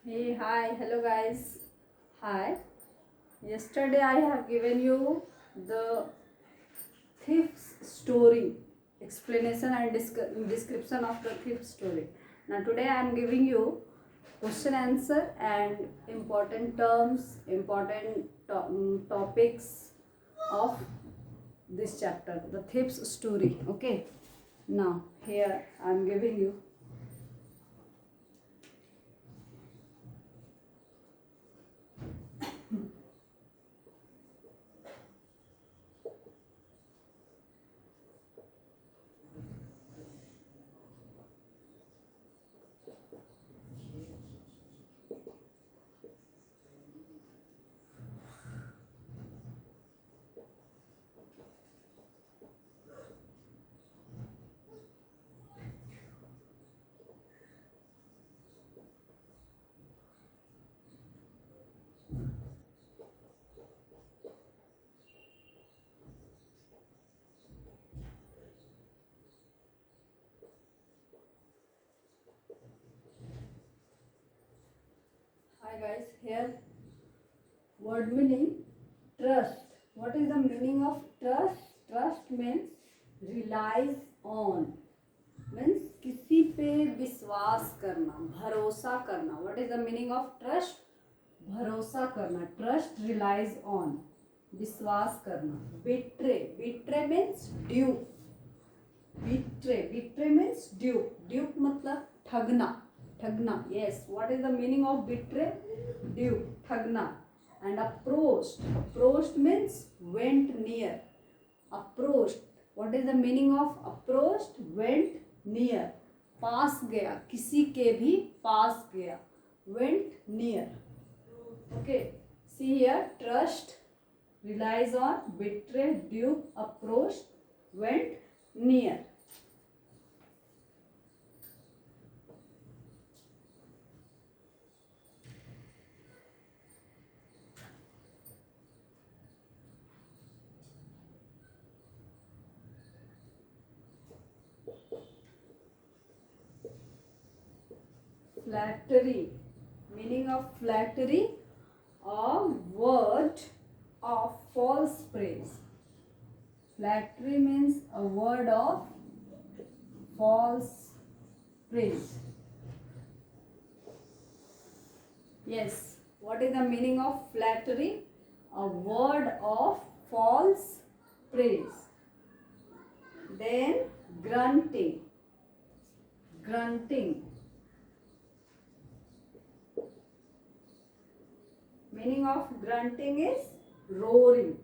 Hey, hi, hello guys. Hi. Yesterday I have given you the thief's story, explanation and description of the thief story. Now today I am giving you question answer and important terms, important topics of this chapter, the thief's story. Okay. Now here I am giving you. Hi guys, here word meaning trust. What is the meaning of trust? Trust means relies on, means किसी पे विश्वास करना, भरोसा करना. What is the meaning of trust? भरोसा करना. Trust relies on, विश्वास करना. Betray. Betray means dupe. Betray means dupe. Dupe मतलब ठगना. ठगना. Yes. What is the meaning of betray? Dupe. ठगना. And approached. Approached means went near. Approached. What is the meaning of approached? Went near. पास गया, किसी के भी पास गया. Went near. Okay. See here, trust relies on, betray, dupe, approached, went near. Flattery. Meaning of flattery, a word of false praise. Flattery means a word of false praise. Yes. What is the meaning of flattery? A word of false praise. Then grunting. Grunting. Meaning of grunting is roaring.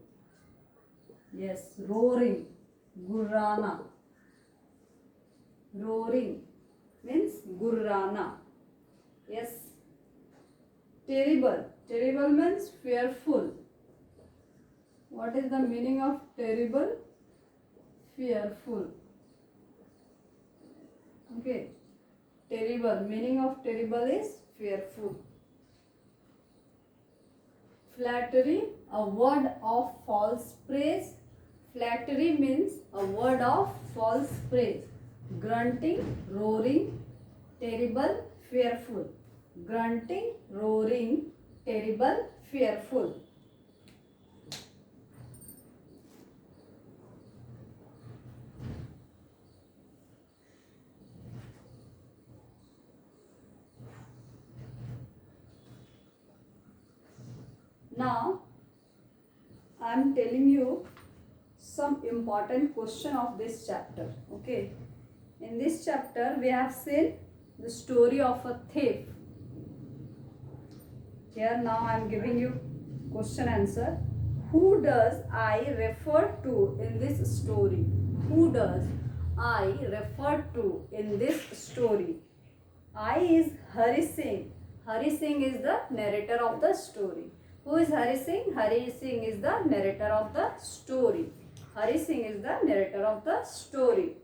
Yes, roaring. Gurrana. Roaring means gurrana. Yes. Terrible. Terrible means fearful. What is the meaning of terrible? Fearful. Okay. Terrible. Meaning of terrible is fearful. Flattery, a word of false praise. Flattery means a word of false praise. Grunting, roaring, terrible, fearful. Grunting, roaring, terrible, fearful. Now, I am telling you some important question of this chapter. Okay. In this chapter, we have seen the story of a thief. Here now I am giving you question answer. Who does I refer to in this story? Who does I refer to in this story? I is Hari Singh. Hari Singh is the narrator of the story. Who is Hari Singh? Hari Singh is the narrator of the story. Hari Singh is the narrator of the story.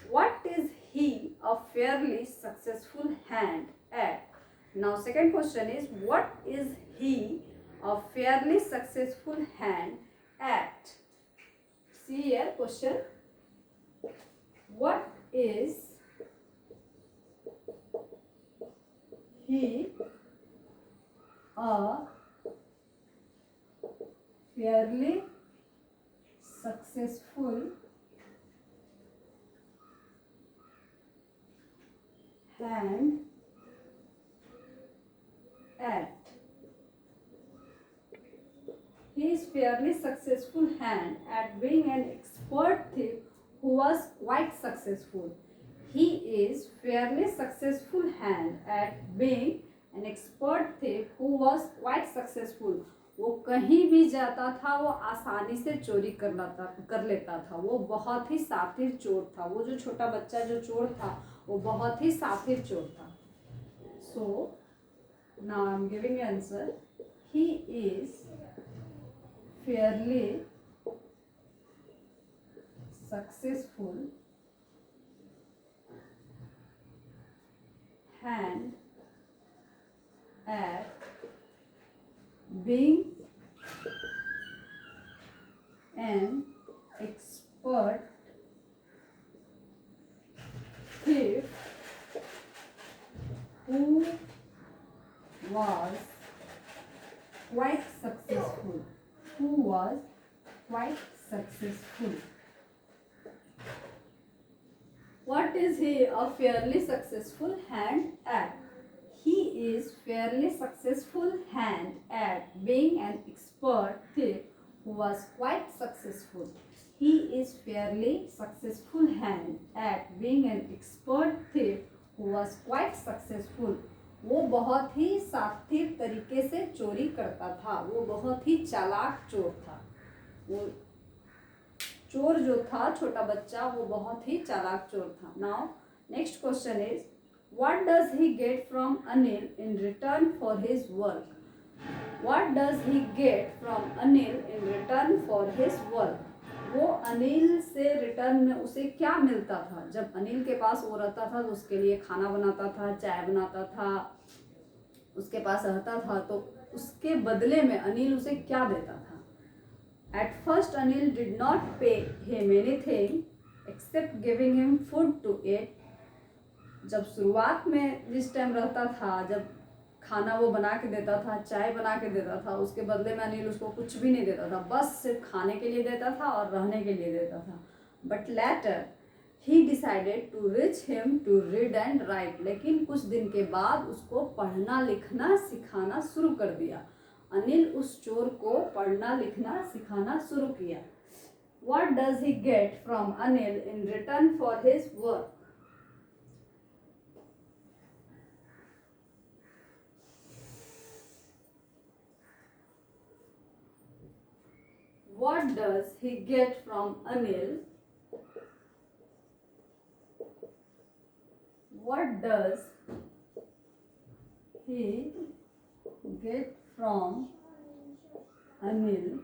What is he a fairly successful hand at? Now second question is, what is he a fairly successful hand at? See here question. What is he a fairly successful hand at He is fairly successful hand at being an expert thief who was quite successful. He is fairly successful hand at being an expert thief who was quite successful. वो कहीं भी जाता था वो आसानी से चोरी कर लेता था. वो बहुत ही सातिर चोर था. वो जो छोटा बच्चा जो चोर था वो बहुत ही सातिर चोर था. So now I am giving answer. He is fairly successful hand at being an expert thief who was quite successful. What is he a fairly successful hand at? He is fairly successful hand at being an expert thief who was quite successful. He is fairly successful hand at being an expert thief who was quite successful. वो बहुत ही सातिर तरीके से चोरी करता था. वो बहुत ही चालाक चोर था. वो चोर जो था छोटा बच्चा वो बहुत ही चालाक चोर था. Now next question is what does he get from Anil in return for his work. What does he get from Anil in return for his work. वो अनिल से रिटर्न में उसे क्या मिलता था. जब अनिल के पास वो रहता था तो उसके लिए खाना बनाता था, चाय बनाता था, उसके पास रहता था, तो उसके बदले में अनिल उसे क्या देता था. At first Anil did not pay him anything except giving him food to eat. जब शुरुआत में जिस टाइम रहता था, जब खाना वो बना के देता था, चाय बना के देता था, उसके बदले में अनिल उसको कुछ भी नहीं देता था. बस सिर्फ खाने के लिए देता था और रहने के लिए देता था. But later he decided to reach him to read and write. लेकिन कुछ दिन के बाद उसको पढ़ना लिखना सिखाना शुरू कर दिया. अनिल उस चोर को पढ़ना लिखना सिखाना शुरू किया. What does he get from Anil in return for his work? What does he get from Anil? What does he get from Anil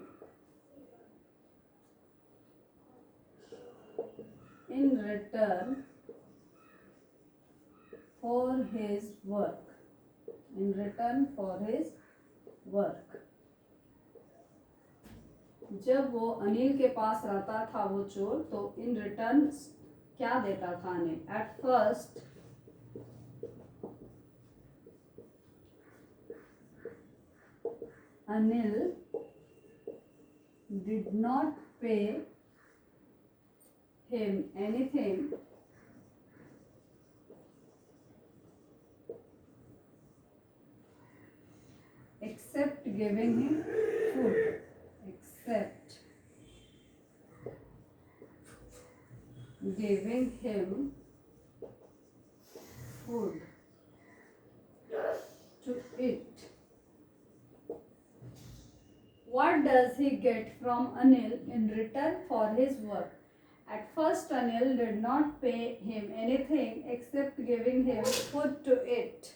in return for his work? In return for his work. जब वो अनिल के पास रहता था वो चोर, तो in return क्या देता था Anil. At first Anil did not pay him anything except giving him food. Except giving him food to eat. What does he get from Anil in return for his work? At first, Anil did not pay him anything except giving him food to eat.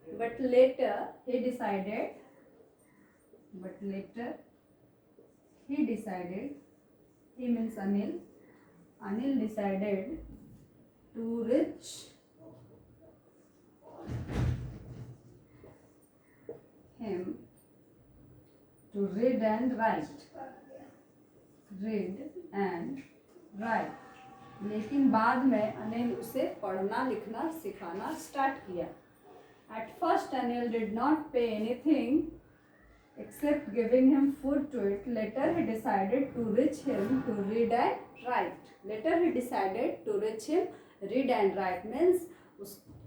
But later, he decided, he means Anil decided to reach him to read and write. लेकिन बाद में अनिल उसे पढ़ना लिखना सिखाना start किया. At first Anil did not pay anything Except giving him food to eat, later he decided to teach him to read and write. Later he decided to teach him read and write means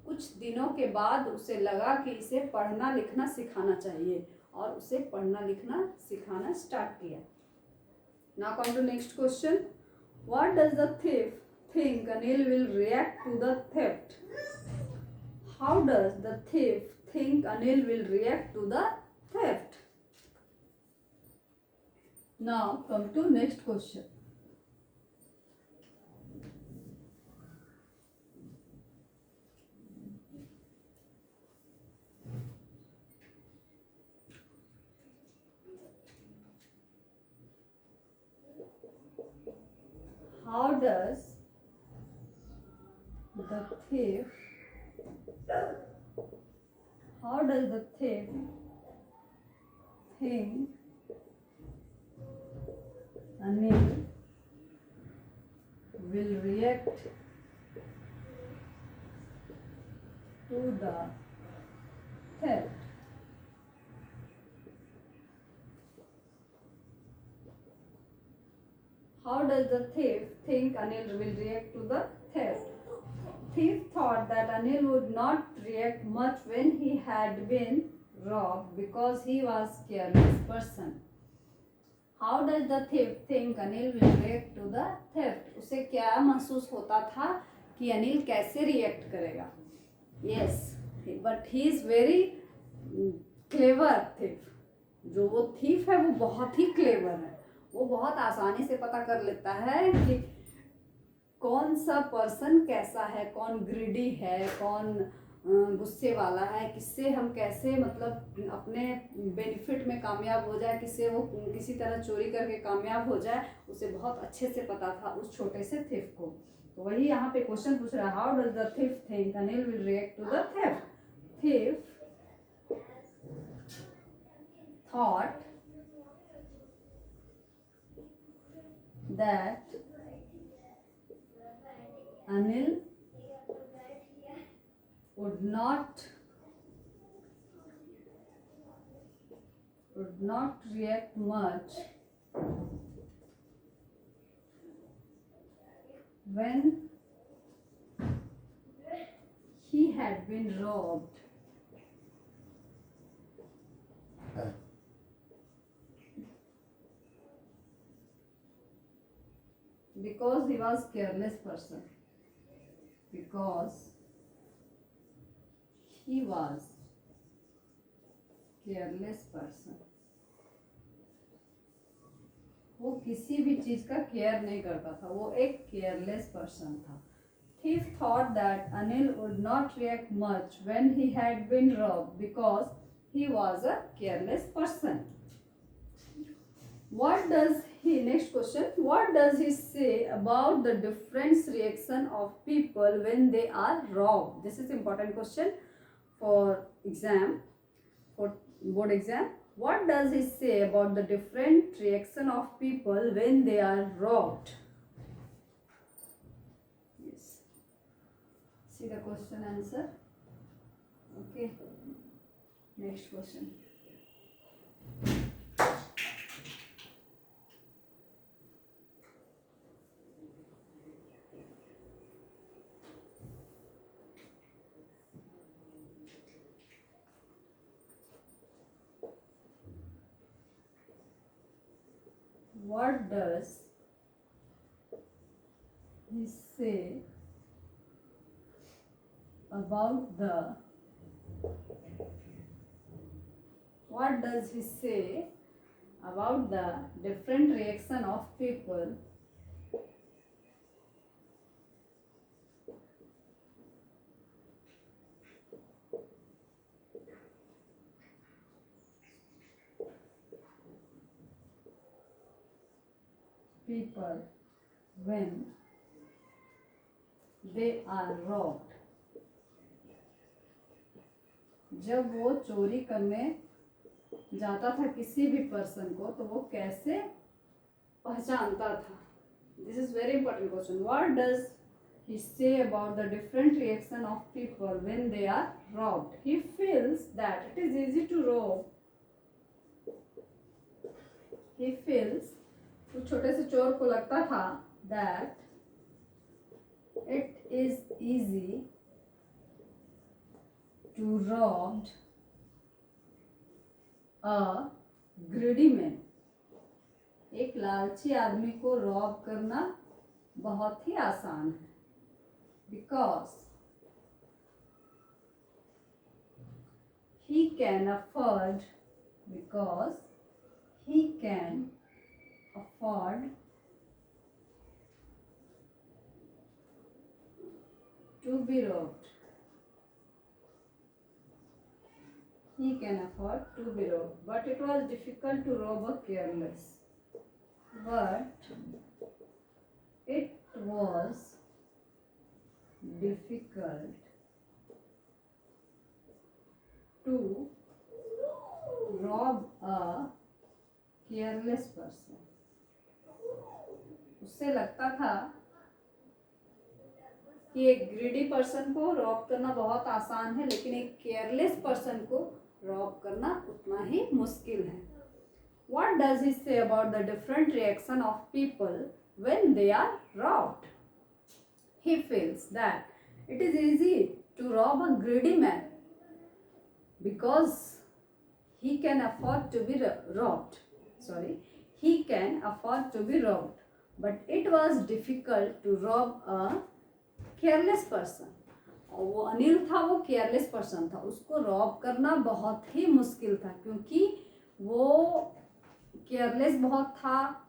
कुछ दिनों के बाद उसे लगा कि इसे पढ़ना लिखना सिखाना चाहिए और उसे पढ़ना लिखना सिखाना स्टार्ट किया. Now come to next question. What does the thief think Anil will react to the theft? How does the thief think Anil will react to the theft? Now come to next question. How does the thief think Anil will react to the theft? How does the thief think Anil will react to the theft? Thief thought that Anil would not react much when he had been robbed because he was careless person. How does the thief think Anil will react to the theft? उसे क्या महसूस होता था कि अनिल कैसे react करेगा? Yes, but he is very clever thief. जो वो thief है वो बहुत ही clever है. वो बहुत आसानी से पता कर लेता है कि कौन सा पर्सन कैसा है, कौन ग्रीडी है, कौन गुस्से वाला है, किससे हम कैसे मतलब अपने बेनिफिट में कामयाब हो जाए, किससे वो किसी तरह चोरी करके कामयाब हो जाए, उसे बहुत अच्छे से पता था उस छोटे से थिफ को. तो वही यहाँ पे क्वेश्चन पूछ रहा है, how does the thief think Anil will react to the theft? Thief thought that Anil would not react much when he had been robbed because he was careless person. Because he was careless person. वो किसी भी चीज का care नहीं करता था, वो एक केयरलेस पर्सन था. Thief thought that Anil would not react much when he had been robbed because he was a careless person. What does he, next question, what does he say about the different reaction of people when they are robbed? This is important question for exam, for board exam. What does he say about the different reaction of people when they are robbed? Yes. See the question answer. Okay. Next question. What does he say about the different reaction of people when they are robbed? जब वो चोरी करने जाता था किसी भी person को तो वो कैसे पहचानता था? This is very important question. What does he say about the different reaction of people when they are robbed? He feels that it is easy to rob he feels, उस छोटे से चोर को लगता था that it is easy to rob a greedy man. एक लालची आदमी को रॉब करना बहुत ही आसान है, because he can afford to be robbed. He can afford to be robbed, but it was difficult to rob a careless. But it was difficult to rob a careless person. उससे लगता था कि एक greedy person को Rob करना बहुत आसान है, लेकिन एक केयरलेस पर्सन को रॉब करना उतना ही मुश्किल है. What does he say about the different reaction of people when they are robbed? He feels that it is easy to rob a greedy man because he can afford to be robbed. He can afford to be robbed, but it was difficult to rob a careless person. और वो अनिल था, वो careless person था, उसको Rob करना बहुत ही मुश्किल था क्योंकि वो केयरलेस बहुत था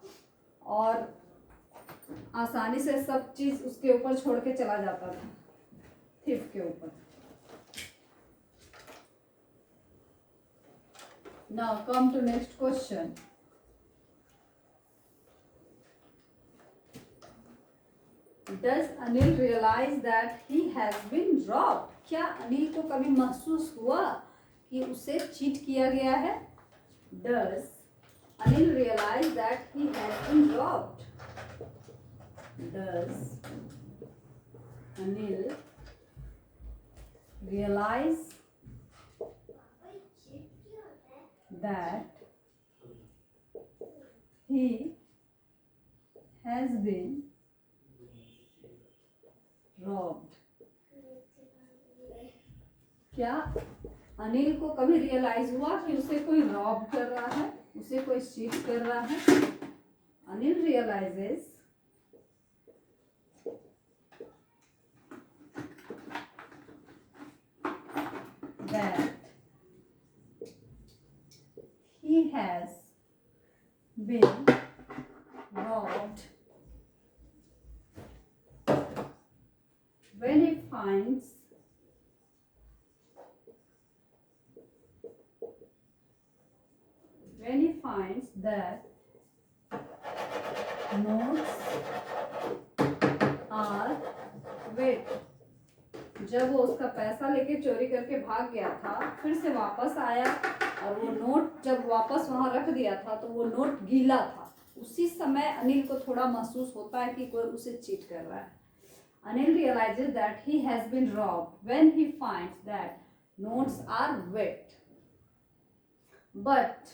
और आसानी से सब चीज उसके ऊपर छोड़ के चला जाता था, थिफ के ऊपर. Now come to next question. Does Anil realize that he has been robbed? क्या अनिल को कभी महसूस हुआ कि उसे चीट किया गया है? Does Anil realize that he has been robbed? Does Anil realize that he has been robbed? क्या अनिल को कभी रियलाइज हुआ कि उसे कोई रॉब कर रहा है, उसे कोई चीट कर रहा है? Anil realises that he has been robbed when he finds that notes are wet. जब वो उसका पैसा लेके चोरी करके भाग गया था, फिर से वापस आया और वो नोट जब वापस वहां रख दिया था तो वो नोट गीला था. उसी समय अनिल को थोड़ा महसूस होता है कि कोई उसे चीट कर रहा है. Anil realizes that he has been robbed when he finds that notes are wet. But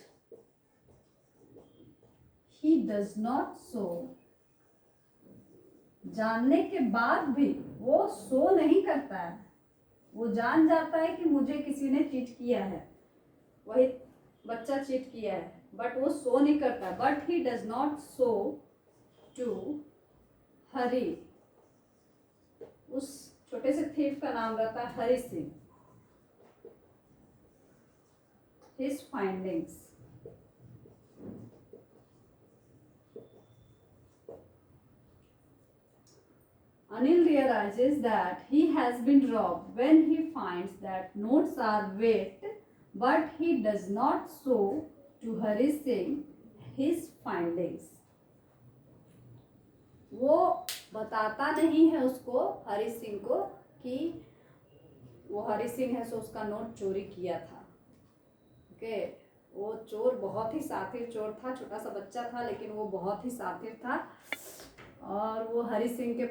he does not so. जानने के बाद भी वो सो नहीं करता है. वो जान जाता है कि मुझे किसी ने चीट किया है, वही बच्चा चीट किया है, बट वो सो नहीं करता. But he does not so too Hari. उस छोटे से थीफ का नाम रहता है Hari Singh. His findings. Anil realizes that he has been robbed when he finds that notes are wet, but he does not show to Hari Singh his findings. वो बताता नहीं है उसको, हरी सिंह को, कि वो हरी सिंह है सो उसका नोट चोरी किया था. ओके, वो चोर बहुत ही सातिर चोर था. छोटा सा बच्चा था लेकिन वो बहुत ही सातिर था. और वो हरी सिंह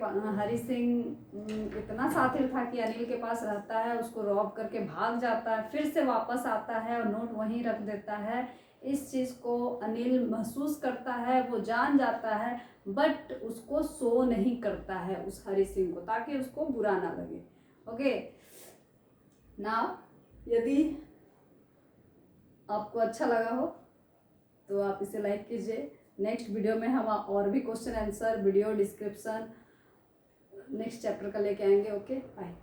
इतना सातिर था कि अनिल के पास रहता है, उसको रॉब करके भाग जाता है, फिर से वापस आता है और नोट वहीं रख देता है. इस चीज़ को अनिल महसूस करता है, वो जान जाता है, बट उसको शो नहीं करता है उस हरि सिंह को, ताकि उसको बुरा ना लगे। ओके, नाउ यदि आपको अच्छा लगा हो तो आप इसे लाइक कीजिए। नेक्स्ट वीडियो में हम और भी question answer video description next chapter का लेके आएंगे। Okay, bye.